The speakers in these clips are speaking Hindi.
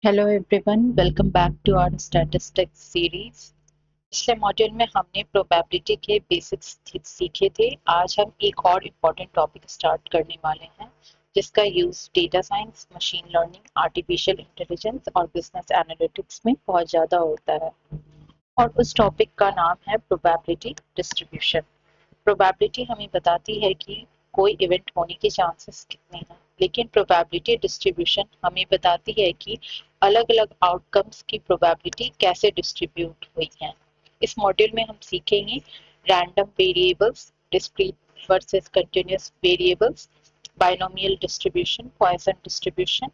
Hello everyone, welcome back to our statistics series. पिछले मॉड्यूल में हमने प्रोबेबिलिटी के बेसिक्स सीखे थे। आज हम एक और इम्पॉर्टेंट टॉपिक स्टार्ट करने वाले हैं जिसका use data science, machine learning, artificial intelligence और बिजनेस एनालिटिक्स में बहुत ज़्यादा होता है। और उस टॉपिक का नाम है प्रोबेबिलिटी डिस्ट्रीब्यूशन। प्रोबेबिलिटी हमें बताती है कि कोई इवेंट होने के चांसेस कितने हैं, लेकिन प्रोबेबिलिटी डिस्ट्रीब्यूशन हमें बताती है कि अलग अलग आउटकम्स की प्रोबेबिलिटी कैसे डिस्ट्रीब्यूट हुई है। इस मॉड्यूल में हम सीखेंगे random variables, discrete versus continuous variables, binomial distribution, Poisson distribution,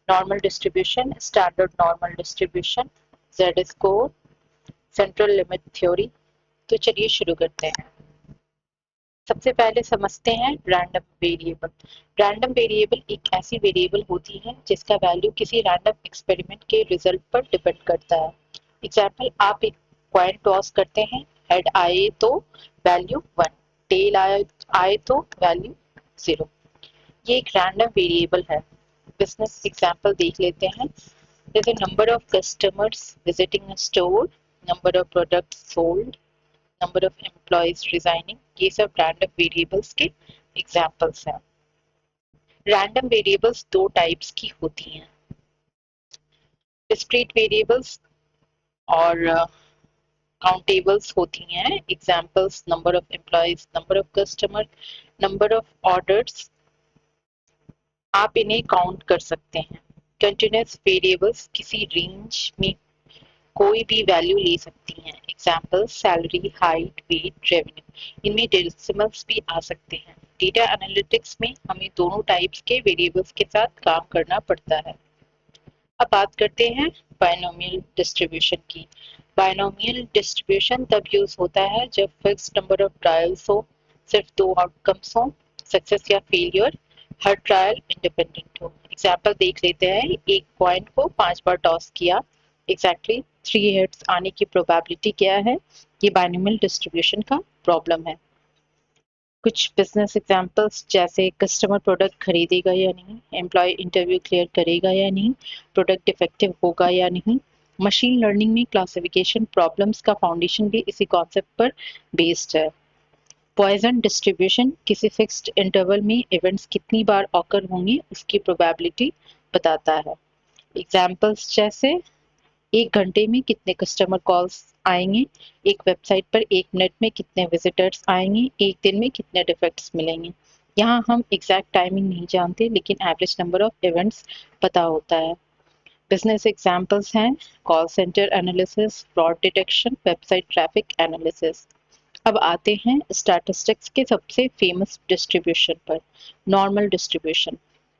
normal distribution, standard normal distribution, Z score, central limit theory. तो चलिए शुरू करते हैं। सबसे पहले समझते हैं रैंडम वेरिएबल। रैंडम वेरिएबल एक ऐसी वेरिएबल होती है जिसका वैल्यू किसी रैंडम एक्सपेरिमेंट के रिजल्ट पर डिपेंड करता है। एग्जाम्पल, आप एक कॉइन टॉस करते हैं, हेड आए तो वैल्यू 1, टेल आए तो वैल्यू 0। ये एक रैंडम वेरिएबल है। बिजनेस एग्जाम्पल देख लेते हैं, जैसे number of customers visiting a store, number of products sold, number of employees resigning. ये सब रैंडम वेरिएबल्स के एग्जांपल्स हैं। रैंडम वेरिएबल्स दो टाइप्स की होती हैं, डिस्क्रीट वेरिएबल्स और काउंटेबल्स होती हैं। Examples number of employees, number of customer, number of orders. आप इन्हें काउंट कर सकते हैं। कंटिन्यूअस वेरिएबल्स किसी रेंज में कोई भी वैल्यू ले सकती हैं। Example salary, height, weight, revenue. इनमें डेसिमल्स भी आ सकते हैं। डेटा एनालिटिक्स में हमें दोनों टाइप्स के वेरिएबल्स के साथ काम करना पड़ता है। अब बात करते हैं बायनोमियल डिस्ट्रीब्यूशन की। बायनोमियल डिस्ट्रीब्यूशन तब यूज होता है जब फिक्स नंबर ऑफ ट्रायल्स हो, सिर्फ दो आउटकम्स हो, सक्सेस या फेलियर, हर ट्रायल इंडिपेंडेंट हो। एग्जाम्पल देख लेते हैं, एक कॉइन को 5 बार टॉस किया, एग्जैक्टली 3 हेड्स आने की प्रोबेबिलिटी क्या है। ये बायनोमियल डिस्ट्रीब्यूशन का प्रॉब्लम है। कुछ बिजनेस एग्जांपल्स जैसे कस्टमर प्रोडक्ट खरीदेगा या नहीं, एम्प्लॉय इंटरव्यू क्लियर करेगा या नहीं, प्रोडक्ट इफेक्टिव होगा या नहीं। मशीन लर्निंग में क्लासिफिकेशन प्रॉब्लम्स का फाउंडेशन भी इसी कॉन्सेप्ट पर बेस्ड है। पॉइजन डिस्ट्रीब्यूशन किसी फिक्स्ड इंटरवल में इवेंट्स कितनी बार ऑकर होंगे उसकी प्रोबेबिलिटी बताता है। एग्जांपल्स जैसे 1 घंटे में कितने कस्टमर कॉल्स आएंगे, एक वेबसाइट पर 1 मिनट में कितने विजिटर्स आएंगे, एक दिन में कितने डिफेक्ट्स मिलेंगे। यहाँ हम एग्जैक्ट टाइमिंग नहीं जानते, लेकिन एवरेज नंबर ऑफ इवेंट्स पता होता है। बिजनेस एग्जांपल्स हैं call centre analysis, fraud detection, website traffic analysis. अब आते हैं स्टैटिस्टिक्स के सबसे फेमस डिस्ट्रीब्यूशन पर, नॉर्मल डिस्ट्रीब्यूशन।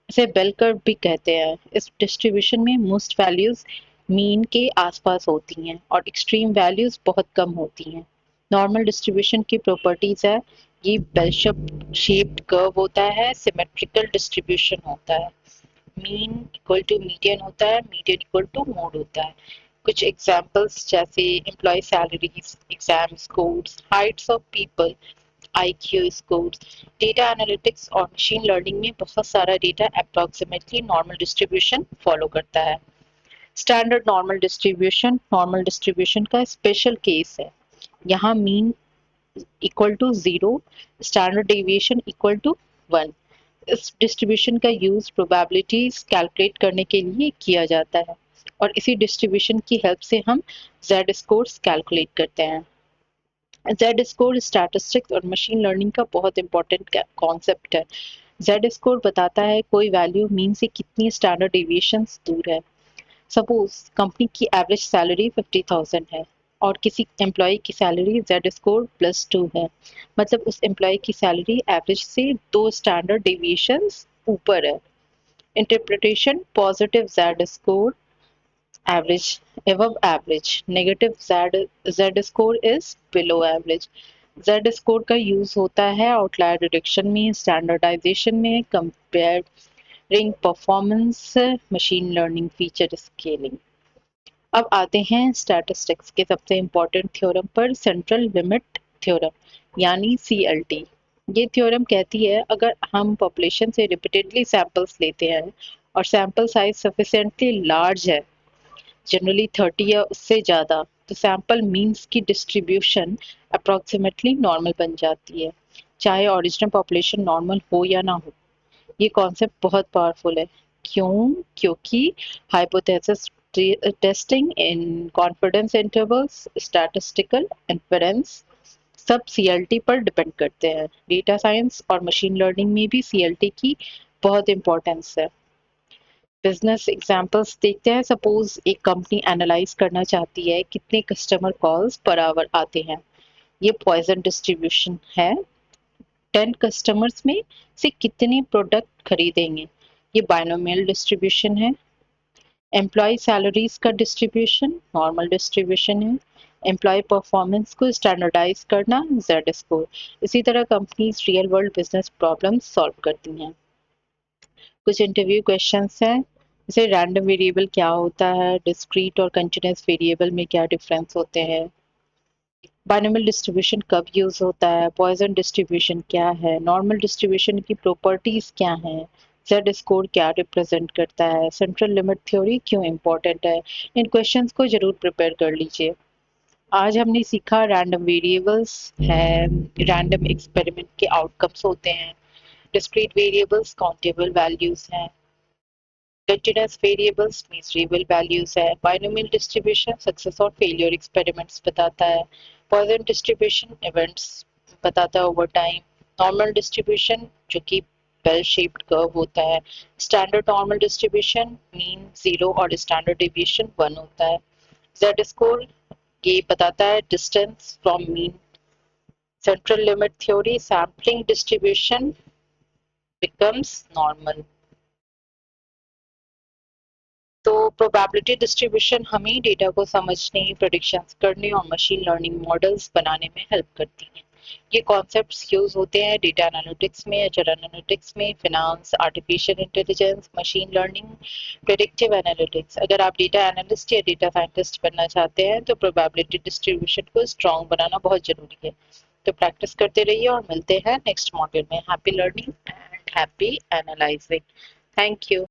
इसे बेल कर्व भी कहते हैं। इस डिस्ट्रीब्यूशन में मोस्ट वैल्यूज मीन के आसपास होती हैं और एक्सट्रीम वैल्यूज बहुत कम होती हैं। नॉर्मल डिस्ट्रीब्यूशन की प्रॉपर्टीज है, ये बेल शेप्ड कर्व होता है, सिमेट्रिकल डिस्ट्रीब्यूशन होता है, मीन इक्वल टू मीडियन होता है, मीडियन इक्वल टू मोड होता है। कुछ एग्जांपल्स जैसे employ salaries, exam scores, heights of people, IQ scores. Data analytics और मशीन लर्निंग में बहुत सारा data approximately normal distribution follow करता है। स्टैंडर्ड नॉर्मल डिस्ट्रीब्यूशन का स्पेशल केस है। यहाँ mean equal to 0, standard deviation equal to 1। इस डिस्ट्रीब्यूशन का यूज प्रोबेबिलिटीज कैलकुलेट करने के लिए किया जाता है और इसी डिस्ट्रीब्यूशन की हेल्प से हम जेड स्कोर्स कैलकुलेट करते हैं। जेड स्कोर स्टैटिस्टिक्स और मशीन लर्निंग का बहुत इंपॉर्टेंट कॉन्सेप्ट है। जेड स्कोर बताता है कोई वैल्यू मीन से कितनी स्टैंडर्ड डेविएशंस दूर है। सपोज कंपनी की एवरेज सैलरी 50,000 है और किसी एम्प्लॉय की सैलरी जेड स्कोर +2 है, मतलब उस एम्प्लॉय की सैलरी एवरेज से 2 स्टैंडर्ड डेविएशंस ऊपर है। Interpretation, positive Z score, average above average, negative z score is below average। z score का यूज होता है आउटलायर डिटेक्शन में, स्टैंडर्डाइजेशन में, comparing performance, machine learning feature scaling. अब आते हैं स्टैटिस्टिक्स के सबसे इम्पोर्टेंट थ्योरम पर, सेंट्रल लिमिट थ्योरम यानी CLT। ये थ्योरम कहती है अगर हम पॉपुलेशन से रिपीटेडली सैंपल्स लेते हैं और सैंपल साइज सफिशिएंटली लार्ज है, जनरली 30 या उससे ज़्यादा, तो सैंपल मीन्स की डिस्ट्रीब्यूशन अप्रॉक्सीमेटली नॉर्मल बन जाती है, चाहे ओरिजिनल पॉपुलेशन नॉर्मल हो या ना हो। ये कॉन्सेप्ट बहुत पावरफुल है। क्यों? क्योंकि hypothesis testing in confidence intervals, statistical inference सब सीएलटी पर डिपेंड करते हैं। डेटा साइंस और मशीन लर्निंग में भी सीएलटी की बहुत इंपॉर्टेंस है। बिजनेस एग्जांपल्स देखते हैं। सपोज एक कंपनी एनालाइज करना चाहती है कितने कस्टमर कॉल्स पर आवर आते हैं। ये पॉइजन डिस्ट्रीब्यूशन है। 10 कस्टमर्स में से कितने प्रोडक्ट खरीदेंगे, ये बायनोमियल डिस्ट्रीब्यूशन है। एम्प्लॉय सैलरीज का डिस्ट्रीब्यूशन नॉर्मल डिस्ट्रीब्यूशन है। एम्प्लॉय परफॉर्मेंस को स्टैंडर्डाइज करना जेड स्कोर। इसी तरह companies real world business problems solve करती हैं। कुछ इंटरव्यू क्वेश्चंस हैं, जैसे रैंडम वेरिएबल क्या होता है, डिस्क्रीट और कंटीन्यूअस वेरिएबल में क्या डिफरेंस होते हैं, बाइनोमियल डिस्ट्रीब्यूशन कब यूज होता है, पॉइजन डिस्ट्रीब्यूशन क्या है, नॉर्मल डिस्ट्रीब्यूशन की प्रॉपर्टीज क्या हैं, जेड स्कोर क्या रिप्रेजेंट करता है, सेंट्रल लिमिट थ्योरी क्यों इम्पोर्टेंट है। इन क्वेश्चंस को जरूर प्रिपेयर कर लीजिए। आज हमने सीखा रैंडम वेरिएबल्स है, रैंडम एक्सपेरिमेंट के आउटकम्स होते हैं, डिस्क्रीट वेरिएबल्स काउंटेबल वैल्यूज हैं, continuous variables measurable values है, binomial distribution सक्सेस और फेलियर एक्सपेरिमेंट्स बताता है, पॉइजन डिस्ट्रीब्यूशन इवेंट्स बताता है ओवर टाइम, नॉर्मल डिस्ट्रीब्यूशन जो कि बेल शेप्ड कर्व होता है, स्टैंडर्ड नॉर्मल डिस्ट्रीब्यूशन मीन 0 और स्टैंडर्ड डेविएशन 1 होता है, जेड स्कोर ये बताता है distance from mean, central limit theory sampling distribution becomes normal. तो प्रोबेबिलिटी डिस्ट्रीब्यूशन हमें डेटा को समझने, प्रेडिक्शंस करने और मशीन लर्निंग मॉडल्स बनाने में हेल्प करती हैं। ये कॉन्सेप्ट्स यूज होते हैं डेटा एनालिटिक्स में, एचआर एनालिटिक्स में, finance, artificial intelligence, machine learning, predictive analytics. अगर आप डेटा एनालिस्ट या डेटा साइंटिस्ट बनना चाहते हैं तो प्रोबेबिलिटी डिस्ट्रीब्यूशन को स्ट्रॉन्ग बनाना बहुत जरूरी है। तो प्रैक्टिस करते रहिए और मिलते हैं नेक्स्ट मॉड्यूल में। Happy learning and happy analysing. Thank you.